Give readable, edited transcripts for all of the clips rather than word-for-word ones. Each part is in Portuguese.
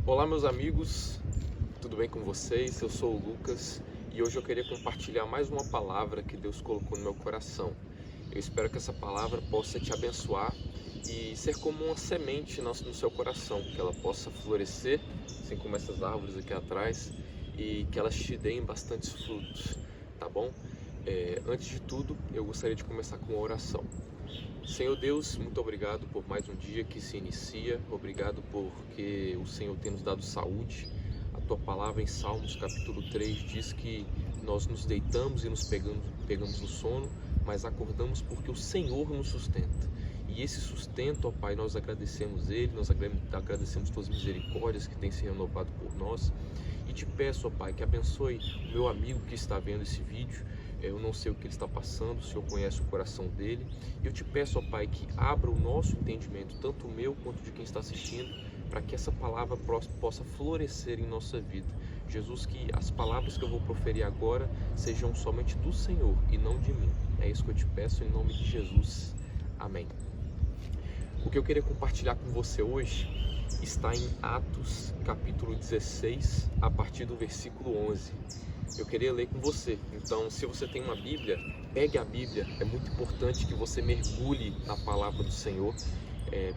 Olá, meus amigos, tudo bem com vocês? Eu sou o Lucas e hoje eu queria compartilhar mais uma palavra que Deus colocou no meu coração. Eu espero que essa palavra possa te abençoar e ser como uma semente no seu coração, que ela possa florescer, assim como essas árvores aqui atrás, e que elas te deem bastantes frutos, tá bom? Antes de tudo, eu gostaria de começar com uma oração. Senhor Deus, muito obrigado por mais um dia que se inicia, obrigado porque o Senhor tem nos dado saúde. A tua palavra em Salmos capítulo 3 diz que nós nos deitamos e nos pegamos no sono, mas acordamos porque o Senhor nos sustenta. E esse sustento, ó Pai, nós agradecemos Ele, nós agradecemos tuas misericórdias que têm se renovado por nós. E te peço, ó Pai, que abençoe o meu amigo que está vendo esse vídeo. Eu não sei o que ele está passando, o Senhor conhece o coração dele. E eu te peço, ó Pai, que abra o nosso entendimento, tanto o meu quanto de quem está assistindo, para que essa palavra possa florescer em nossa vida. Jesus, que as palavras que eu vou proferir agora sejam somente do Senhor e não de mim. É isso que eu te peço em nome de Jesus. Amém. O que eu queria compartilhar com você hoje está em Atos capítulo 16, a partir do versículo 11. Eu queria ler com você. Então, se você tem uma Bíblia, pegue a Bíblia. É muito importante que você mergulhe na palavra do Senhor,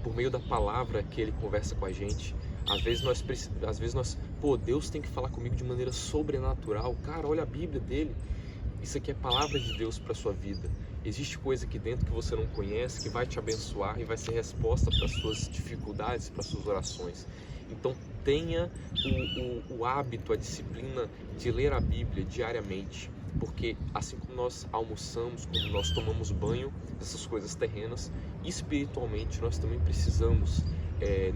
por meio da palavra que Ele conversa com a gente. Às vezes Deus tem que falar comigo de maneira sobrenatural. Cara, olha a Bíblia dele. Isso aqui é palavra de Deus para a sua vida. Existe coisa aqui dentro que você não conhece, que vai te abençoar e vai ser resposta para as suas dificuldades, para as suas orações. Então tenha o hábito, a disciplina de ler a Bíblia diariamente, porque assim como nós almoçamos, como nós tomamos banho, essas coisas terrenas, espiritualmente nós também precisamos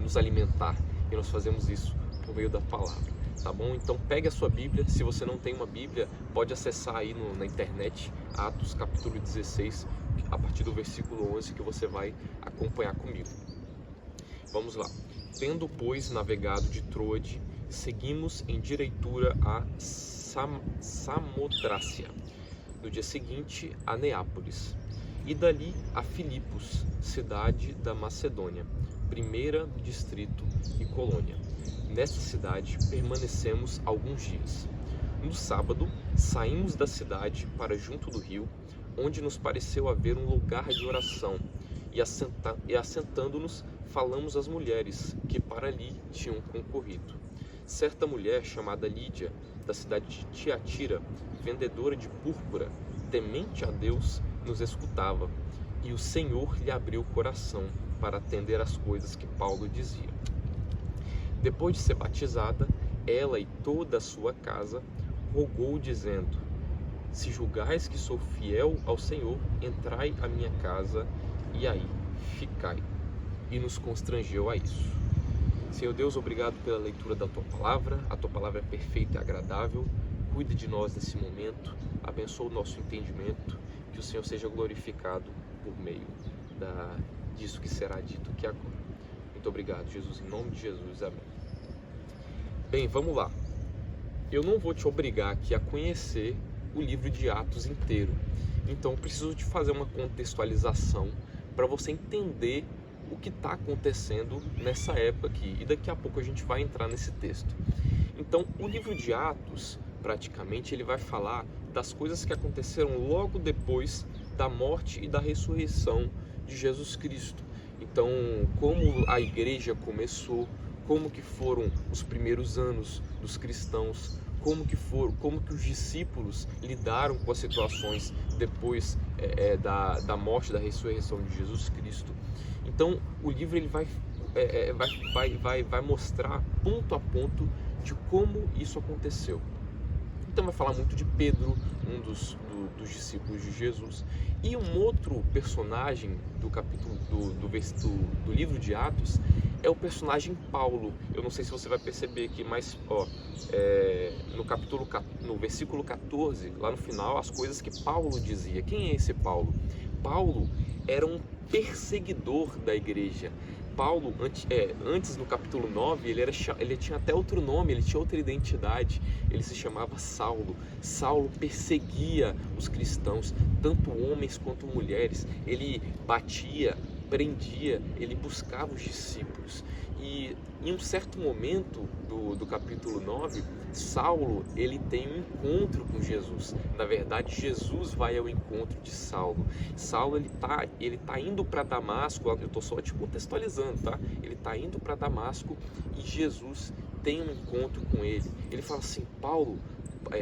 nos alimentar, e nós fazemos isso por meio da palavra. Tá bom? Então pegue a sua Bíblia. Se você não tem uma Bíblia, pode acessar aí na internet Atos capítulo 16, a partir do versículo 11, que você vai acompanhar comigo. Vamos lá. Tendo, pois, navegado de Troade, seguimos em direitura a Samotrácia. No dia seguinte, a Neápolis. E dali a Filipos, cidade da Macedônia, primeira do distrito e colônia. Nesta cidade permanecemos alguns dias. No sábado, saímos da cidade para junto do rio, onde nos pareceu haver um lugar de oração, e assentando-nos, falamos às mulheres que para ali tinham concorrido. Certa mulher chamada Lídia, da cidade de Tiatira, vendedora de púrpura, temente a Deus, nos escutava, e o Senhor lhe abriu o coração para atender às coisas que Paulo dizia. Depois de ser batizada, ela e toda a sua casa rogou, dizendo: se julgais que sou fiel ao Senhor, entrai à minha casa e aí ficai. E nos constrangeu a isso. Senhor Deus, obrigado pela leitura da Tua Palavra. A Tua Palavra é perfeita e agradável. Cuide de nós nesse momento. Abençoa o nosso entendimento. Que o Senhor seja glorificado por meio disso que será dito aqui agora. Muito obrigado, Jesus. Em nome de Jesus. Amém. Bem, vamos lá. Eu não vou te obrigar aqui a conhecer o livro de Atos inteiro. Então, eu preciso te fazer uma contextualização para você entender o que está acontecendo nessa época aqui. E daqui a pouco a gente vai entrar nesse texto. Então, o livro de Atos, praticamente, ele vai falar das coisas que aconteceram logo depois da morte e da ressurreição de Jesus Cristo. Então, como a igreja começou, como que foram os primeiros anos dos cristãos, como que os discípulos lidaram com as situações depois da morte, da ressurreição de Jesus Cristo. Então, o livro ele vai mostrar ponto a ponto de como isso aconteceu. Então vai falar muito de Pedro, um dos discípulos de Jesus, e um outro personagem do capítulo do livro de Atos é o personagem Paulo. Eu não sei se você vai perceber aqui, mas no versículo 14, lá no final, as coisas que Paulo dizia. Quem é esse Paulo? Paulo era um perseguidor da igreja. Paulo, antes no capítulo 9, ele tinha até outro nome, ele tinha outra identidade, ele se chamava Saulo. Saulo perseguia os cristãos, tanto homens quanto mulheres, ele batia, prendia, ele buscava os discípulos. discípulos. E em um certo momento do capítulo 9, Saulo, ele tem um encontro com Jesus. Na verdade, Jesus vai ao encontro de Saulo. Saulo, ele tá indo para Damasco, eu estou só te contextualizando, tá? Ele está indo para Damasco e Jesus tem um encontro com ele. Ele fala assim: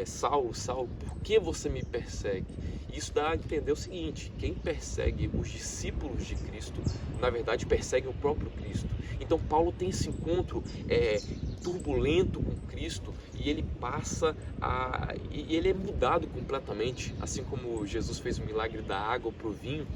Saulo, Saulo, por que você me persegue? Isso dá a entender o seguinte: quem persegue os discípulos de Cristo, na verdade persegue o próprio Cristo. Então Paulo tem esse encontro turbulento com Cristo e ele e ele é mudado completamente, assim como Jesus fez o milagre da água para o vinho.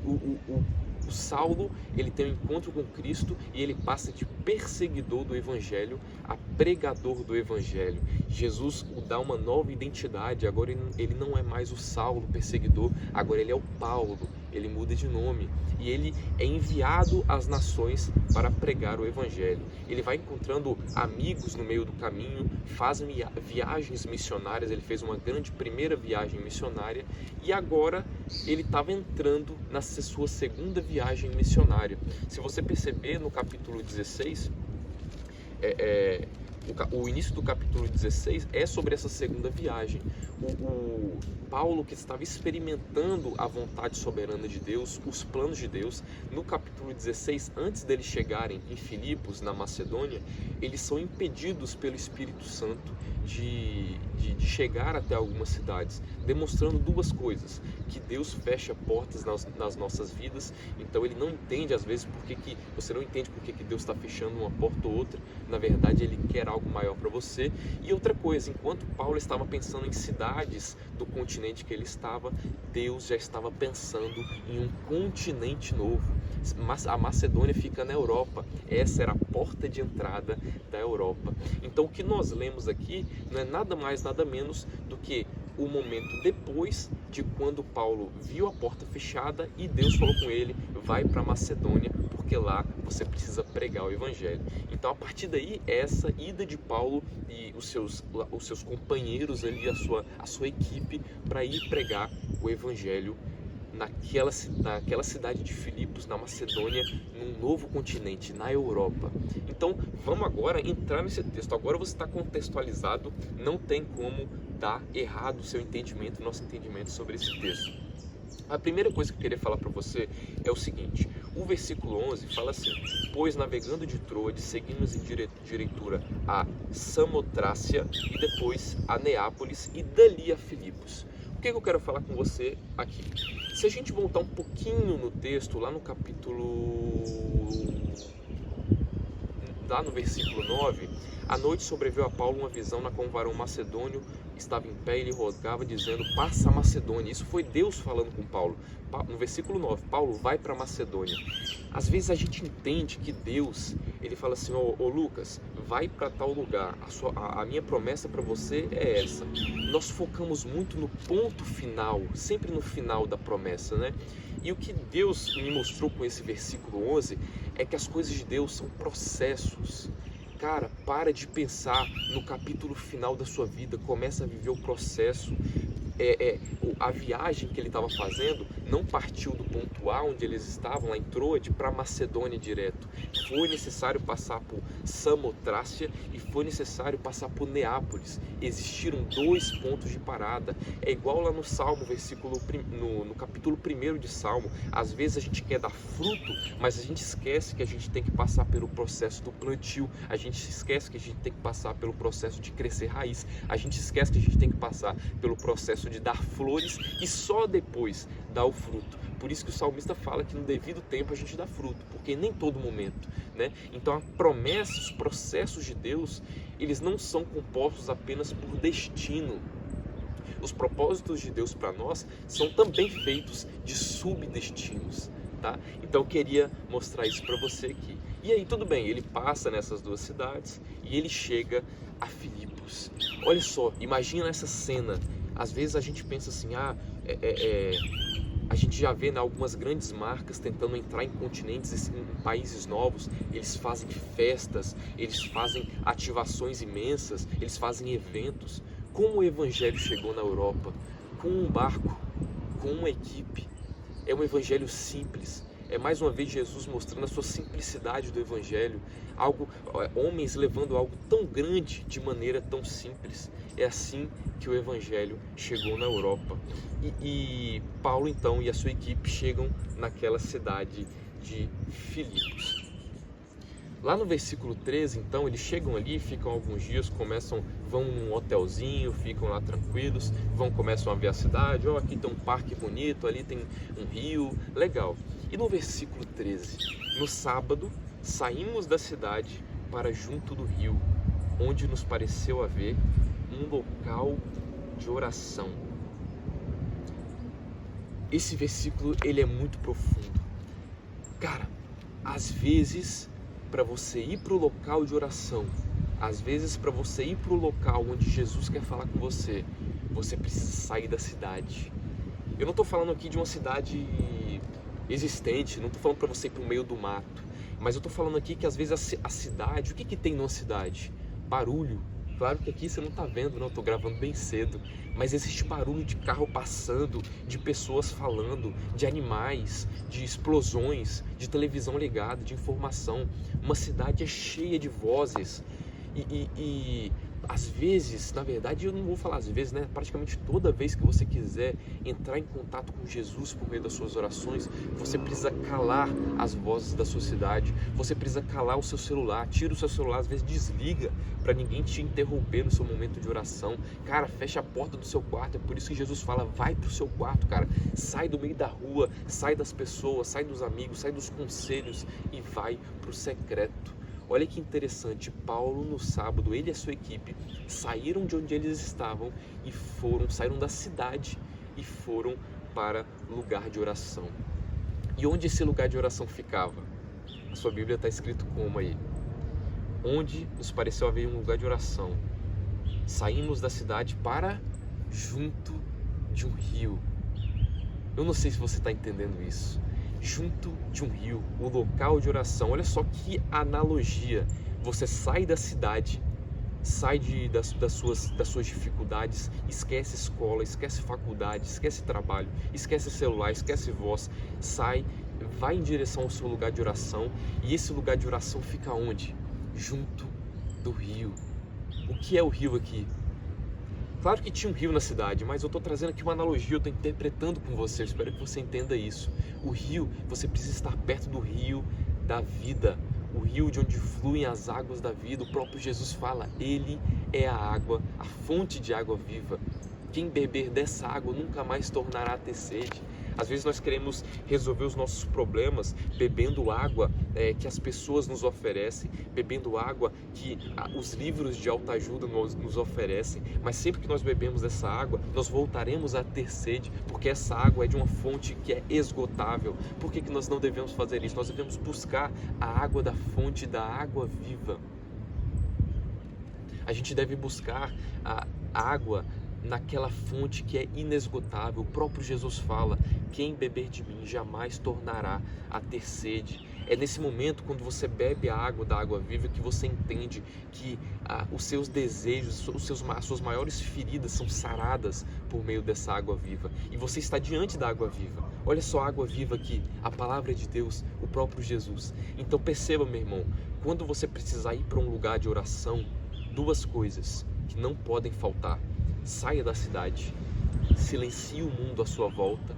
O Saulo, ele tem um encontro com Cristo e ele passa de perseguidor do Evangelho a pregador do Evangelho. Jesus o dá uma nova identidade. Agora ele não é mais o Saulo perseguidor, agora ele é o Paulo. Ele muda de nome e ele é enviado às nações para pregar o Evangelho. Ele vai encontrando amigos no meio do caminho, faz viagens missionárias. Ele fez uma grande primeira viagem missionária e agora ele estava entrando na sua segunda viagem missionária. Se você perceber no capítulo 16, o início do capítulo 16 é sobre essa segunda viagem. O Paulo, que estava experimentando a vontade soberana de Deus, os planos de Deus, no capítulo 16, antes deles chegarem em Filipos, na Macedônia, eles são impedidos pelo Espírito Santo de chegar até algumas cidades, demonstrando duas coisas: que Deus fecha portas nas nossas vidas. Então ele não entende às vezes você não entende por que Deus está fechando uma porta ou outra. Na verdade, ele quer algo maior para você. E outra coisa, enquanto Paulo estava pensando em cidades do continente que ele estava, Deus já estava pensando em um continente novo. A Macedônia fica na Europa. Essa era a porta de entrada da Europa. Então o que nós lemos aqui não é nada mais, nada menos do que o momento depois de quando Paulo viu a porta fechada e Deus falou com ele: vai para Macedônia, porque lá você precisa pregar o Evangelho. Então a partir daí, essa ida de Paulo e os seus companheiros ali, a sua equipe, para ir pregar o Evangelho naquela cidade de Filipos, na Macedônia, num novo continente, na Europa. Então vamos agora entrar nesse texto. Agora você está contextualizado, não tem como dar errado o seu entendimento, o nosso entendimento sobre esse texto. A primeira coisa que eu queria falar para você é o seguinte: o versículo 11 fala assim: pois navegando de Troade, seguimos em direitura a Samotrácia e depois a Neápolis e dali a Filipos. O que eu quero falar com você aqui? Se a gente voltar um pouquinho no texto, lá no versículo 9, à noite sobreveio a Paulo uma visão na qual um varão macedônio estava em pé e lhe rogava, dizendo: passa a Macedônia. Isso foi Deus falando com Paulo. No versículo 9, Paulo vai para Macedônia. Às vezes a gente entende que Deus, ele fala assim: ô Lucas, vai para tal lugar, a minha promessa para você é essa. Nós focamos muito no ponto final, sempre no final da promessa, né? E o que Deus me mostrou com esse versículo 11 é que as coisas de Deus são processos. Cara, para de pensar no capítulo final da sua vida, começa a viver o processo. A viagem que ele estava fazendo não partiu do ponto A, onde eles estavam, lá em Troade, para Macedônia direto. Foi necessário passar por Samotrácia e foi necessário passar por Neápolis. Existiram 2 pontos de parada. É igual lá no Salmo, no capítulo 1 de Salmo. Às vezes a gente quer dar fruto, mas a gente esquece que a gente tem que passar pelo processo do plantio. A gente esquece que a gente tem que passar pelo processo de crescer raiz. A gente esquece que a gente tem que passar pelo processo de dar flores e só depois dar o fruto. Por isso que o salmista fala que no devido tempo a gente dá fruto, porque nem todo momento, né? Então a promessa, os processos de Deus, eles não são compostos apenas por destino. Os propósitos de Deus para nós são também feitos de subdestinos, tá? Então eu queria mostrar isso para você aqui. E aí tudo bem, ele passa nessas 2 cidades e ele chega a Filipos. Olha só, imagina essa cena. Às vezes a gente pensa assim: a gente já vê, né, algumas grandes marcas tentando entrar em continentes, em países novos. Eles fazem festas, eles fazem ativações imensas, eles fazem eventos. Como o Evangelho chegou na Europa? Com um barco, com uma equipe. É um Evangelho simples, É mais uma vez Jesus mostrando a sua simplicidade do Evangelho. Homens levando algo tão grande de maneira tão simples. É assim que o Evangelho chegou na Europa. E Paulo então e a sua equipe chegam naquela cidade de Filipos. Lá no versículo 13, então, eles chegam ali, ficam alguns dias, vão num hotelzinho, ficam lá tranquilos, começam a ver a cidade. Aqui tem um parque bonito, ali tem um rio, legal. E no versículo 13, no sábado, saímos da cidade para junto do rio, onde nos pareceu haver um local de oração. Esse versículo, ele é muito profundo. Cara, às vezes, para você ir para o local de oração, às vezes para você ir para o local onde Jesus quer falar com você, você precisa sair da cidade. Eu não estou falando aqui de uma cidade existente, não estou falando para você ir para o meio do mato, mas eu estou falando aqui que às vezes a cidade, o que tem numa cidade? Barulho. Claro que aqui você não está vendo, não, eu estou gravando bem cedo, mas existe barulho de carro passando, de pessoas falando, de animais, de explosões, de televisão ligada, de informação. Uma cidade é cheia de vozes e às vezes, na verdade eu não vou falar às vezes, né? Praticamente toda vez que você quiser entrar em contato com Jesus por meio das suas orações, você precisa calar as vozes da sua cidade, você precisa calar o seu celular, tira o seu celular, às vezes desliga, para ninguém te interromper no seu momento de oração. Cara, fecha a porta do seu quarto, é por isso que Jesus fala, vai pro seu quarto, cara, sai do meio da rua, sai das pessoas, sai dos amigos, sai dos conselhos e vai pro secreto. Olha que interessante, Paulo no sábado, ele e a sua equipe saíram de onde eles estavam e saíram da cidade e foram para lugar de oração. E onde esse lugar de oração ficava? A sua Bíblia está escrito como aí? Onde nos pareceu haver um lugar de oração. Saímos da cidade para junto de um rio. Eu não sei se você está entendendo isso. Junto de um rio, o local de oração. Olha só que analogia. Você sai da cidade, sai das suas dificuldades, esquece escola, esquece faculdade, esquece trabalho, esquece celular, esquece voz, vai em direção ao seu lugar de oração. E esse lugar de oração fica onde? Junto do rio. O que é o rio aqui? Claro que tinha um rio na cidade, mas eu estou trazendo aqui uma analogia, eu estou interpretando com você, eu espero que você entenda isso. O rio, você precisa estar perto do rio da vida, o rio de onde fluem as águas da vida. O próprio Jesus fala, Ele é a água, a fonte de água viva. Quem beber dessa água nunca mais tornará a ter sede. Às vezes nós queremos resolver os nossos problemas bebendo água que as pessoas nos oferecem, bebendo água que os livros de autoajuda nos oferecem, mas sempre que nós bebemos essa água, nós voltaremos a ter sede, porque essa água é de uma fonte que é esgotável. Por que nós não devemos fazer isso? Nós devemos buscar a água da fonte da água viva. A gente deve buscar a água naquela fonte que é inesgotável. O próprio Jesus fala, quem beber de mim jamais tornará a ter sede. É nesse momento, quando você bebe a água da água viva, que você entende que os seus desejos, as suas maiores feridas são saradas por meio dessa água viva. E você está diante da água viva. Olha só a água viva aqui, a palavra de Deus, o próprio Jesus. Então perceba, meu irmão, quando você precisar ir para um lugar de oração, duas coisas que não podem faltar. Saia da cidade, silencie o mundo à sua volta.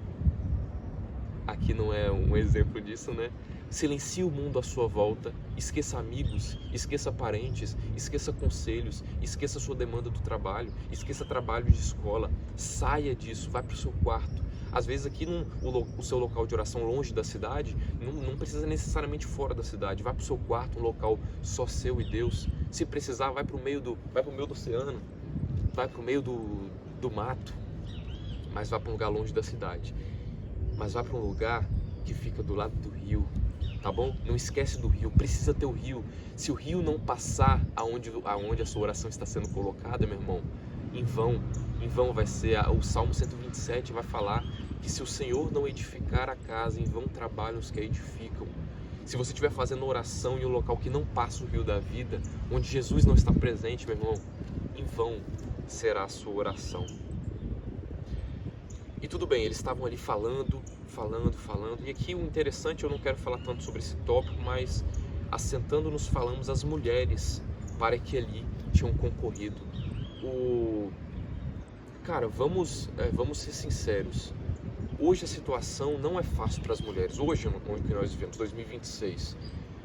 Aqui não é um exemplo disso, né? Silencie o mundo à sua volta, esqueça amigos, esqueça parentes, esqueça conselhos, esqueça sua demanda do trabalho, esqueça trabalho de escola, saia disso, vai para o seu quarto. Às vezes aqui o seu local de oração longe da cidade, não precisa necessariamente fora da cidade, vai para o seu quarto, um local só seu e Deus. Se precisar, vai para o meio do oceano, vai para o meio do mato, mas vá para um lugar longe da cidade. Mas vá para um lugar que fica do lado do rio, tá bom? Não esquece do rio, precisa ter o rio. Se o rio não passar aonde a sua oração está sendo colocada, meu irmão, em vão vai ser. O Salmo 127 vai falar que se o Senhor não edificar a casa, em vão trabalham os que a edificam. Se você estiver fazendo oração em um local que não passa o rio da vida, onde Jesus não está presente, meu irmão, em vão será a sua oração. E tudo bem, eles estavam ali falando, falando. E aqui o interessante, eu não quero falar tanto sobre esse tópico, mas assentando-nos falamos as mulheres para que ali tinham concorrido. Cara, vamos ser sinceros. Hoje a situação não é fácil para as mulheres. Hoje, onde que nós vivemos, 2026,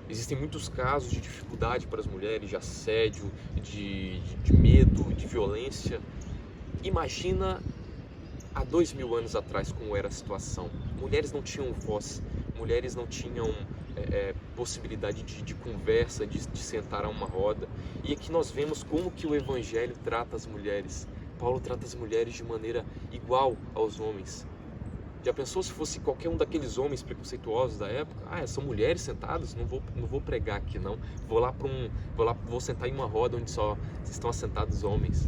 existem muitos casos de dificuldade para as mulheres, de assédio, de medo, de violência. Imagina há 2000 anos atrás como era a situação. Mulheres não tinham voz, mulheres não tinham possibilidade de conversa, de sentar a uma roda. E aqui nós vemos como que o Evangelho trata as mulheres. Paulo trata as mulheres de maneira igual aos homens. Já pensou se fosse qualquer um daqueles homens preconceituosos da época? São mulheres sentadas? Não vou pregar aqui não. Vou sentar em uma roda onde só estão assentados homens.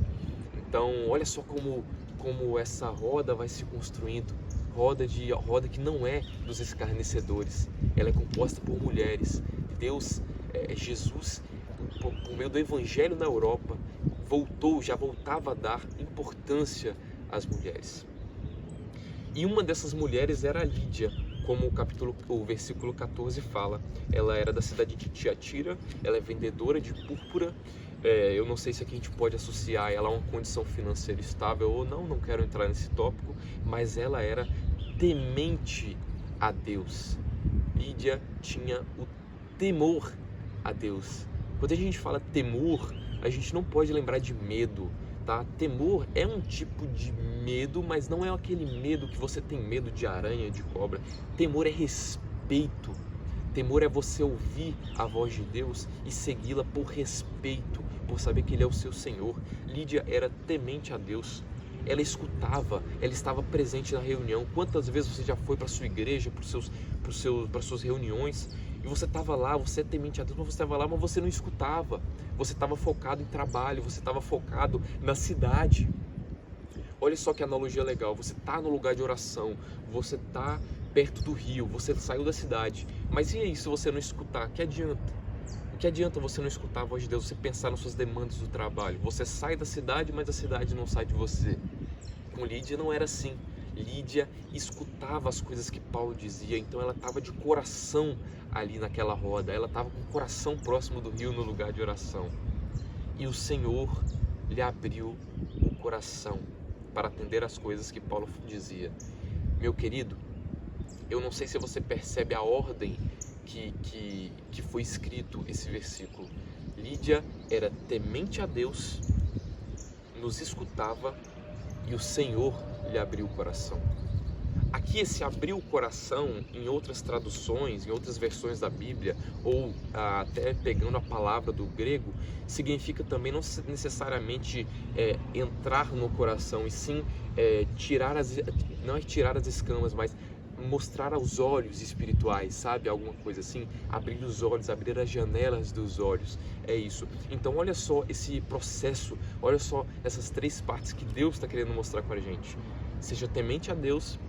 Então, olha só como essa roda vai se construindo. Roda que não é dos escarnecedores. Ela é composta por mulheres. Deus, Jesus, por meio do Evangelho na Europa, já voltava a dar importância às mulheres. E uma dessas mulheres era a Lídia, como o versículo 14 fala. Ela era da cidade de Tiatira, ela é vendedora de púrpura. Eu não sei se aqui a gente pode associar ela a uma condição financeira estável ou não quero entrar nesse tópico, mas ela era temente a Deus. Lídia tinha o temor a Deus. Quando a gente fala temor, a gente não pode lembrar de medo. Tá? Temor é um tipo de medo, mas não é aquele medo que você tem medo de aranha, de cobra. Temor é respeito. Temor é você ouvir a voz de Deus e segui-la por respeito, por saber que Ele é o seu Senhor. Lídia era temente a Deus. Ela escutava, ela estava presente na reunião. Quantas vezes você já foi para a sua igreja, para suas reuniões, e você estava lá, você é temente a Deus, mas você estava lá, mas você não escutava. Você estava focado em trabalho, você estava focado na cidade. Olha só que analogia legal. Você está no lugar de oração, você está perto do rio, você saiu da cidade. Mas e aí se você não escutar? Que adianta? O que adianta você não escutar a voz de Deus, você pensar nas suas demandas do trabalho? Você sai da cidade, mas a cidade não sai de você. Com Lídia não era assim. Lídia escutava as coisas que Paulo dizia, então ela estava de coração ali naquela roda, ela estava com o coração próximo do rio no lugar de oração. E o Senhor lhe abriu o coração para atender as coisas que Paulo dizia. Meu querido, eu não sei se você percebe a ordem que foi escrito esse versículo. Lídia era temente a Deus, nos escutava e o Senhor lhe abriu o coração. Aqui esse abrir o coração, em outras traduções, em outras versões da Bíblia, ou até pegando a palavra do grego, significa também não necessariamente entrar no coração, e sim tirar as escamas, mas mostrar aos olhos espirituais, sabe? Alguma coisa assim, abrir os olhos, abrir as janelas dos olhos, é isso. Então olha só esse processo, olha só essas três partes que Deus está querendo mostrar com a gente. Seja temente a Deus,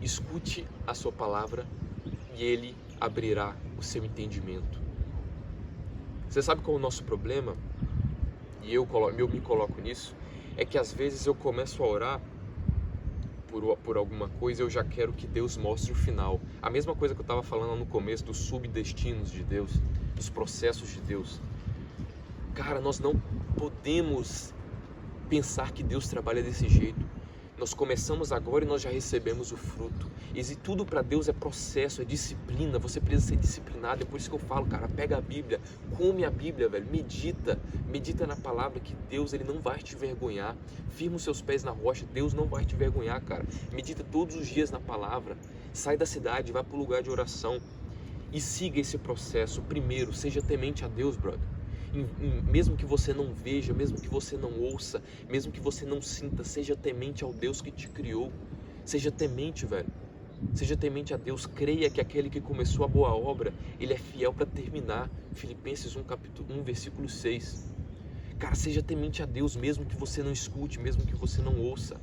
escute a sua palavra e Ele abrirá o seu entendimento. Você sabe qual é o nosso problema? E eu me coloco nisso, é que às vezes eu começo a orar por alguma coisa, eu já quero que Deus mostre o final. A mesma coisa que eu estava falando no começo dos subdestinos de Deus, dos processos de Deus. Cara, nós não podemos pensar que Deus trabalha desse jeito. Nós começamos agora e nós já recebemos o fruto. E tudo para Deus é processo, é disciplina. Você precisa ser disciplinado. É por isso que eu falo, cara, pega a Bíblia, come a Bíblia, velho, medita na palavra, que Deus, Ele não vai te envergonhar. Firma os seus pés na rocha, Deus não vai te envergonhar, cara. Medita todos os dias na palavra. Sai da cidade, vai para o lugar de oração e siga esse processo. Primeiro, seja temente a Deus, brother. Mesmo que você não veja, mesmo que você não ouça, mesmo que você não sinta, seja temente ao Deus que te criou. Seja temente, velho. Seja temente a Deus. Creia que aquele que começou a boa obra, Ele é fiel para terminar. Filipenses 1, capítulo 1, versículo 6. Cara, seja temente a Deus, mesmo que você não escute, mesmo que você não ouça.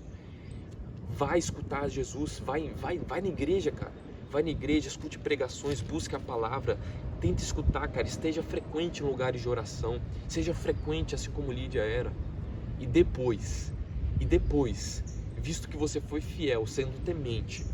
Vai escutar Jesus, vai na igreja, cara. Vai na igreja, escute pregações, busque a palavra. Tente escutar, cara, esteja frequente em lugares de oração, seja frequente assim como Lídia era. E depois, visto que você foi fiel, sendo temente,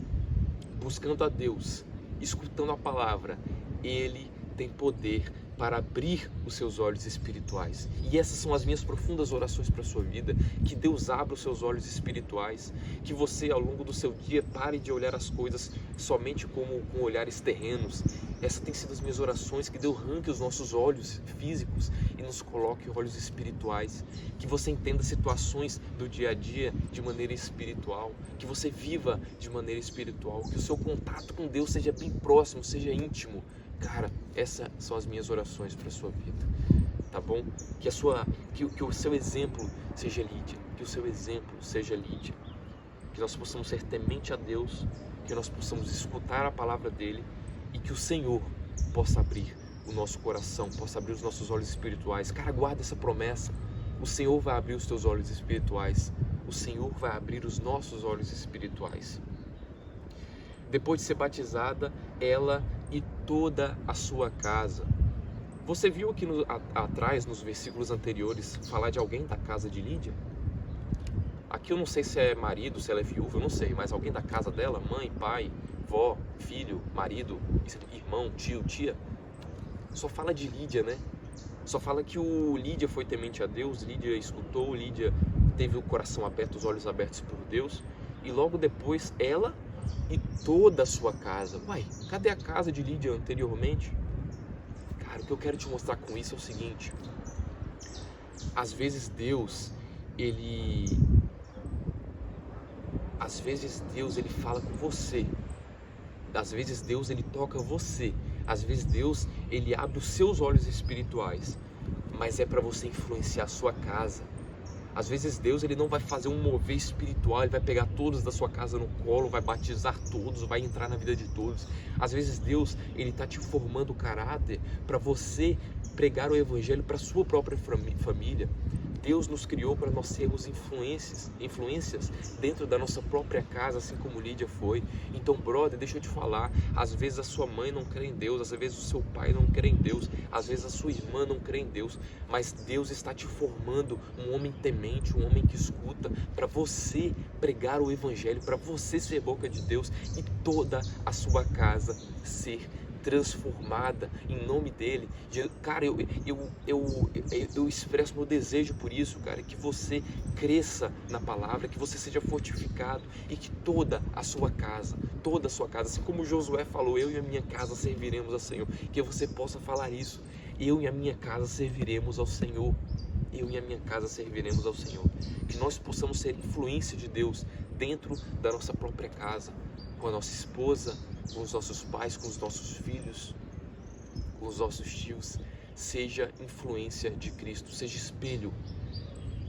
buscando a Deus, escutando a palavra, ele tem poder para abrir os seus olhos espirituais. E essas são as minhas profundas orações para a sua vida, que Deus abra os seus olhos espirituais, que você ao longo do seu dia pare de olhar as coisas somente como com olhares terrenos. Essas têm sido as minhas orações, que Deus arranque os nossos olhos físicos e nos coloque olhos espirituais, que você entenda situações do dia a dia de maneira espiritual, que você viva de maneira espiritual, que o seu contato com Deus seja bem próximo, seja íntimo. Cara, essas são as minhas orações para a sua vida, tá bom? Que o seu exemplo seja Lídia, que o seu exemplo seja Lídia, que nós possamos ser temente a Deus, que nós possamos escutar a palavra dele e que o Senhor possa abrir o nosso coração, possa abrir os nossos olhos espirituais. Cara, guarda essa promessa, o Senhor vai abrir os teus olhos espirituais, o Senhor vai abrir os nossos olhos espirituais. Depois de ser batizada, ela e toda a sua casa. Você viu aqui atrás, nos versículos anteriores, falar de alguém da casa de Lídia? Aqui eu não sei se é marido, se ela é viúva, eu não sei, mas alguém da casa dela, mãe, pai, vó, filho, marido, irmão, tio, tia. Só fala de Lídia, né? Só fala que o Lídia foi temente a Deus, Lídia escutou, Lídia teve o coração aberto, os olhos abertos por Deus. E logo depois ela e toda a sua casa. Uai, cadê a casa de Lídia anteriormente? Cara, o que eu quero te mostrar com isso é o seguinte: às vezes Deus, ele fala com você. Às vezes Deus, ele toca você. Às vezes Deus, ele abre os seus olhos espirituais, mas é para você influenciar a sua casa. Às vezes Deus, ele não vai fazer um mover espiritual, ele vai pegar todos da sua casa no colo, vai batizar todos, vai entrar na vida de todos. Às vezes Deus, ele está te formando o caráter para você pregar o evangelho para a sua própria família. Deus nos criou para nós sermos influências dentro da nossa própria casa, assim como Lídia foi. Então, brother, deixa eu te falar, às vezes a sua mãe não crê em Deus, às vezes o seu pai não crê em Deus, às vezes a sua irmã não crê em Deus, mas Deus está te formando um homem temente, um homem que escuta, para você pregar o evangelho, para você ser boca de Deus e toda a sua casa ser transformada em nome dele. Cara, eu expresso meu desejo por isso, cara, que você cresça na palavra, que você seja fortificado e que toda a sua casa, assim como Josué falou, eu e a minha casa serviremos ao Senhor, que você possa falar isso: eu e a minha casa serviremos ao Senhor. Eu e a minha casa serviremos ao Senhor. Que nós possamos ser influência de Deus dentro da nossa própria casa, com a nossa esposa, com os nossos pais, com os nossos filhos, com os nossos tios. Seja influência de Cristo, seja espelho,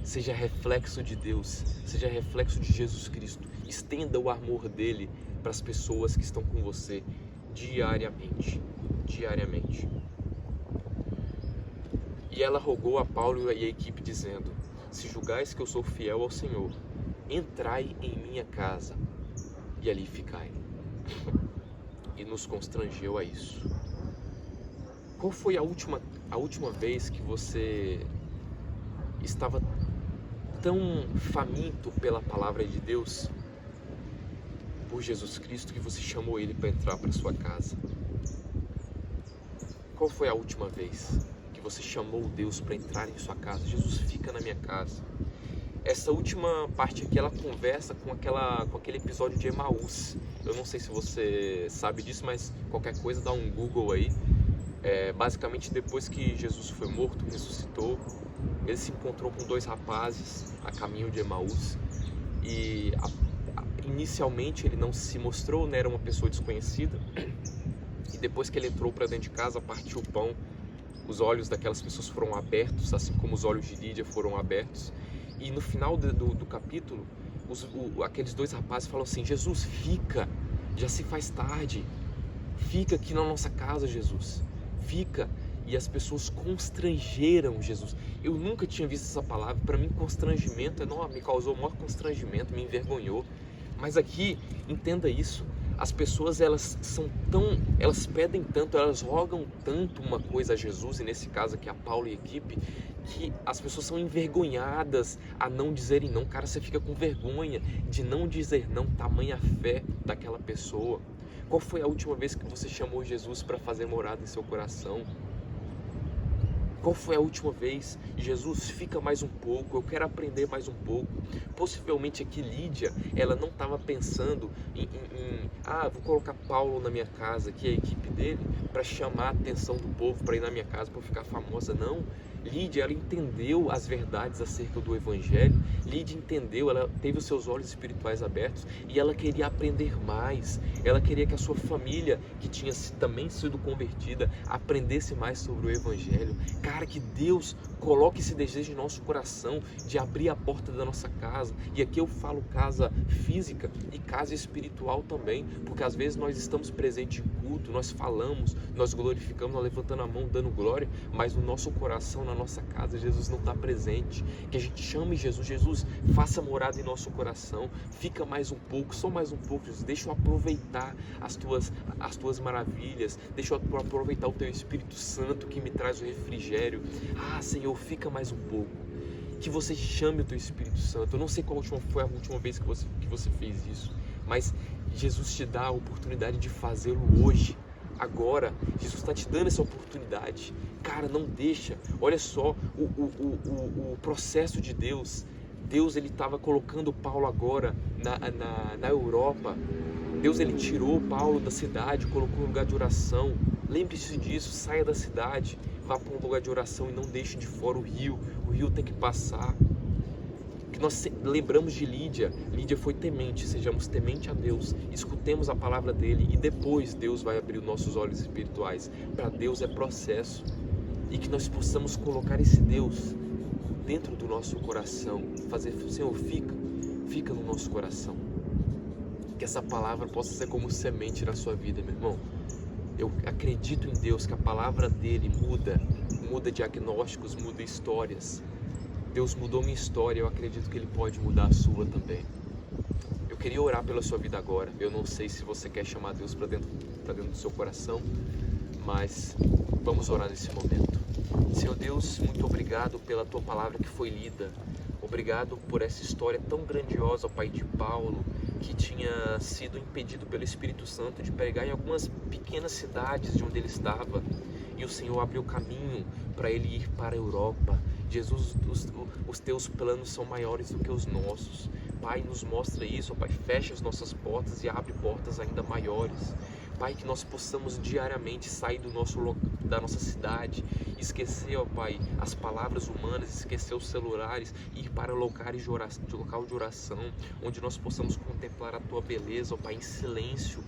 seja reflexo de Deus, seja reflexo de Jesus Cristo. Estenda o amor dele para as pessoas que estão com você diariamente. E ela rogou a Paulo e a equipe dizendo: se julgais que eu sou fiel ao Senhor, entrai em minha casa e ali ficai. E nos constrangeu a isso. Qual foi a última vez que você estava tão faminto pela palavra de Deus, por Jesus Cristo, que você chamou ele para entrar para sua casa? Qual foi a última vez que você chamou Deus para entrar em sua casa? Jesus, fica na minha casa. Essa última parte aqui, ela conversa com aquele episódio de Emaús. Eu não sei se você sabe disso, mas qualquer coisa dá um Google aí. Basicamente, depois que Jesus foi morto, ressuscitou, ele se encontrou com dois rapazes a caminho de Emaús. E inicialmente ele não se mostrou, né? Era uma pessoa desconhecida. E depois que ele entrou para dentro de casa, partiu o pão, os olhos daquelas pessoas foram abertos, assim como os olhos de Lídia foram abertos. E no final do capítulo, aqueles dois rapazes falam assim: Jesus, fica, já se faz tarde, fica aqui na nossa casa, Jesus, fica. E as pessoas constrangeram Jesus. Eu nunca tinha visto essa palavra. Para mim, constrangimento me causou o maior constrangimento, me envergonhou. Mas aqui, entenda isso: as pessoas elas pedem tanto, elas rogam tanto uma coisa a Jesus, e nesse caso aqui a Paulo e a equipe, que as pessoas são envergonhadas a não dizerem não. Cara, você fica com vergonha de não dizer não, tamanha fé daquela pessoa. Qual foi a última vez que você chamou Jesus para fazer morada em seu coração? Qual foi a última vez? Jesus, fica mais um pouco, eu quero aprender mais um pouco. Possivelmente aqui Lídia, ela não estava pensando vou colocar Paulo na minha casa, que é a equipe dele, para chamar a atenção do povo, para ir na minha casa, para ficar famosa. Não. Lídia, ela entendeu as verdades acerca do Evangelho. Lídia entendeu, ela teve os seus olhos espirituais abertos e ela queria aprender mais. Ela queria que a sua família, que tinha também sido convertida, aprendesse mais sobre o Evangelho. Cara, que Deus coloque esse desejo em nosso coração de abrir a porta da nossa casa. E aqui eu falo casa física e casa espiritual também, porque às vezes nós estamos presentes em culto, nós falamos, nós glorificamos, nós levantando a mão, dando glória, mas no nosso coração, na nossa casa, Jesus não está presente. Que a gente chame Jesus, Jesus, faça morada em nosso coração, fica mais um pouco, só mais um pouco, Jesus, deixa eu aproveitar as tuas maravilhas, deixa eu aproveitar o teu Espírito Santo que me traz o refrigério. Senhor, fica mais um pouco. Que você chame o teu Espírito Santo. Eu não sei qual foi a última vez que você fez isso, mas Jesus te dá a oportunidade de fazê-lo hoje, agora. Jesus está te dando essa oportunidade. Cara, não deixa. Olha só o processo de Deus. Deus, ele estava colocando Paulo agora na Europa. Deus, ele tirou Paulo da cidade, colocou no lugar de oração. Lembre-se disso, saia da cidade, vá para um lugar de oração e não deixe de fora o rio tem que passar. Que nós lembramos de Lídia. Lídia foi temente, sejamos temente a Deus, escutemos a palavra dele e depois Deus vai abrir os nossos olhos espirituais. Para Deus é processo, e que nós possamos colocar esse Deus dentro do nosso coração, fazer, Senhor, fica no nosso coração. Que essa palavra possa ser como semente na sua vida, meu irmão. Eu acredito em Deus, que a palavra dele muda diagnósticos, muda histórias. Deus mudou minha história, eu acredito que ele pode mudar a sua também. Eu queria orar pela sua vida agora. Eu não sei se você quer chamar Deus para dentro do seu coração, mas vamos orar nesse momento. Senhor Deus, muito obrigado pela tua palavra que foi lida. Obrigado por essa história tão grandiosa, Pai, de Paulo, que tinha sido impedido pelo Espírito Santo de pregar em algumas pequenas cidades de onde ele estava. E o Senhor abriu caminho para ele ir para a Europa. Jesus, os teus planos são maiores do que os nossos. Pai, nos mostra isso, Pai, fecha as nossas portas e abre portas ainda maiores. Pai, que nós possamos diariamente sair da nossa cidade, esquecer, ó Pai, as palavras humanas, esquecer os celulares, ir para local de oração, onde nós possamos contemplar a Tua beleza, ó Pai, em silêncio,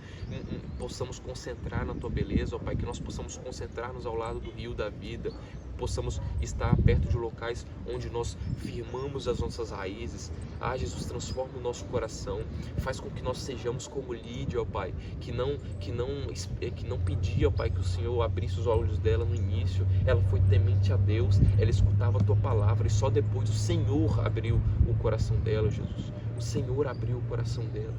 possamos concentrar na Tua beleza, ó Pai, que nós possamos concentrar-nos ao lado do rio da vida, possamos estar perto de locais onde nós firmamos as nossas raízes. Jesus, transforma o nosso coração, faz com que nós sejamos como Lídia, ó Pai, que não pedia, ó Pai, que o Senhor abrisse os olhos dela no início. Ela foi temente a Deus, ela escutava a Tua palavra e só depois o Senhor abriu o coração dela, Jesus. O Senhor abriu o coração dela.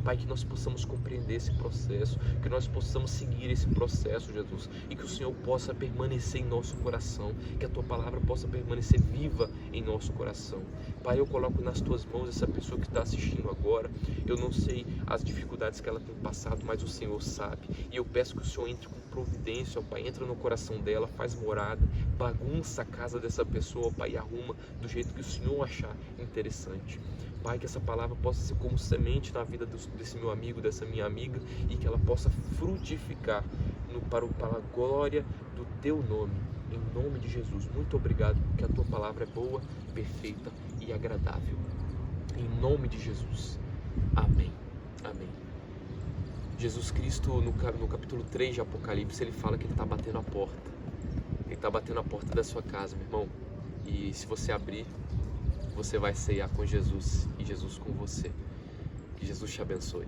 Pai, que nós possamos compreender esse processo, que nós possamos seguir esse processo, Jesus, e que o Senhor possa permanecer em nosso coração, que a Tua palavra possa permanecer viva em nosso coração. Pai, eu coloco nas Tuas mãos essa pessoa que está assistindo agora. Eu não sei as dificuldades que ela tem passado, mas o Senhor sabe, e eu peço que o Senhor entre com providência, ó Pai, entra no coração dela, faz morada, bagunça a casa dessa pessoa, ó Pai, e arruma do jeito que o Senhor achar interessante. Pai, que essa palavra possa ser como semente na vida desse meu amigo, dessa minha amiga, e que ela possa frutificar para a glória do Teu nome, em nome de Jesus. Muito obrigado, porque a Tua palavra é boa, perfeita e agradável. Em nome de Jesus. Amém. Amém. Jesus Cristo, no capítulo 3 de Apocalipse, ele fala que ele está batendo a porta. Ele está batendo a porta da sua casa, meu irmão. E se você abrir, você vai ceiar com Jesus e Jesus com você. Que Jesus te abençoe.